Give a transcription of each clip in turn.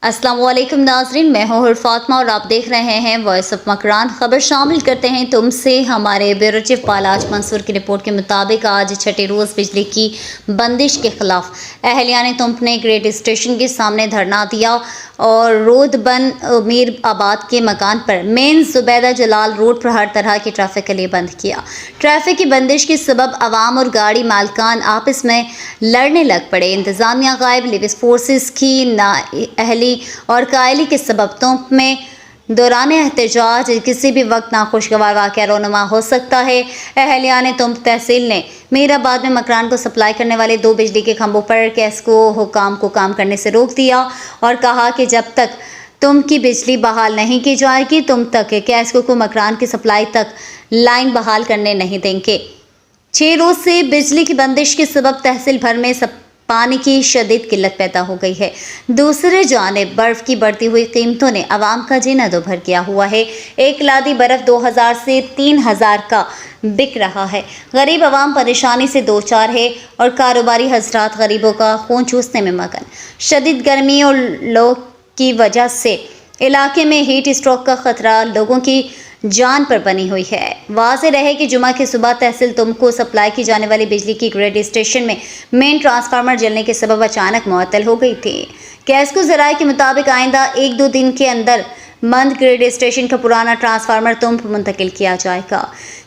अस्सलाम वालेकुम नाजरीन, मैं हूँ हुर फातिमा और आप देख रहे हैं वॉइस ऑफ मकरान। खबर शामिल करते हैं तुमसे हमारे ब्यूरो चीफ पालाज मंसूर की रिपोर्ट के मुताबिक आज छठे रोज़ बिजली की बंदिश के खिलाफ अहलियान तुंप ने ग्रेड स्टेशन के सामने धरना दिया और रोड बन मीर आबाद के मकान पर मेन जुबैदा जलाल रोड पर हर तरह की ट्रैफिक के लिए बंद किया। ट्रैफिक की बंदिश के सबब आवाम और गाड़ी मालकान आपस में लड़ने लग पड़े। इंतजामिया गायब, लिविस फोर्सेस की नाअहली और कायली के सबब तुंप में दौरान एहतजाज किसी भी वक्त नाखुशगवार वाक़या रोनुमा हो सकता है। अहलियान तुंप तहसील ने मीराबाद में मकरान को सप्लाई करने वाले 2 बिजली के खंभों पर कैस्को हुकाम को काम करने से रोक दिया और कहा कि जब तक तुंप की बिजली बहाल नहीं की जाएगी तुम तक कैस्को को मकरान की सप्लाई तक लाइन बहाल करने नहीं देंगे। 6 रोज से बिजली की बंदिश के सबब तहसील भर में पानी की शदीद किल्लत पैदा हो गई है। दूसरे जानिब बर्फ की बढ़ती हुई कीमतों ने आवाम का जीना दोभर किया हुआ है। एक लादी बर्फ 2000 से 3000 का बिक रहा है। गरीब आवाम परेशानी से दो चार है और कारोबारी हजरात गरीबों का खून चूसने में मगन। शदीद गर्मी और लो की वजह से इलाके में हीट स्ट्रोक का खतरा लोगों की जान पर बनी हुई है। वाज़ेह रहे कि जुमा की सुबह तहसील तुंप को सप्लाई की जाने वाली बिजली की ग्रिड स्टेशन में मेन ट्रांसफार्मर जलने के सबब अचानक मुअत्तल हो गई थी। कैस्को ज़राए के मुताबिक आइंदा 1-2 दिन के अंदर मंद ग्रिड स्टेशन का पुराना ट्रांसफार्मर तुंप मुंतकिल किया जाएगा।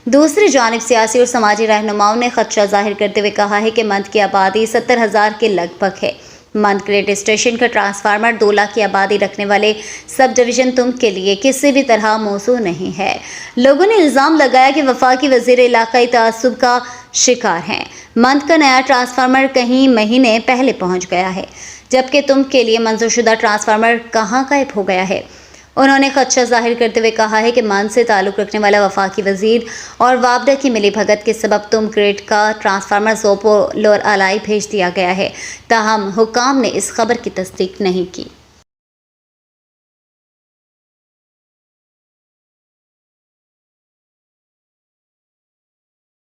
दूसरी जानिब सियासी और समाजी रहनुमाओं ने खदशा जाहिर करते हुए कहा है कि मंद की आबादी 70,000 के लगभग है। मंद ग्रेड स्टेशन का ट्रांसफार्मर 2 लाख की आबादी रखने वाले सब डिवीजन तुंप के लिए किसी भी तरह मौजू नहीं है। लोगों ने इल्ज़ाम लगाया कि वफाकी वज़ीर इलाकाई तआस्सुब का शिकार हैं। मंद का नया ट्रांसफार्मर कहीं महीने पहले पहुंच गया है, जबकि तुंप के लिए मंजूरशुदा ट्रांसफार्मर कहाँ गायब हो गया है। उन्होंने खदशा जाहिर करते हुए कहा है कि मंद से ताल्लुक़ रखने वाला वफाकी वज़ीर और वाबडा की मिली भगत के सबब तुंप ग्रेड का ट्रांसफार्मर ज़ोपो लोर अलाई भेज दिया गया है। ताहम हुकाम ने इस खबर की तस्दीक नहीं की।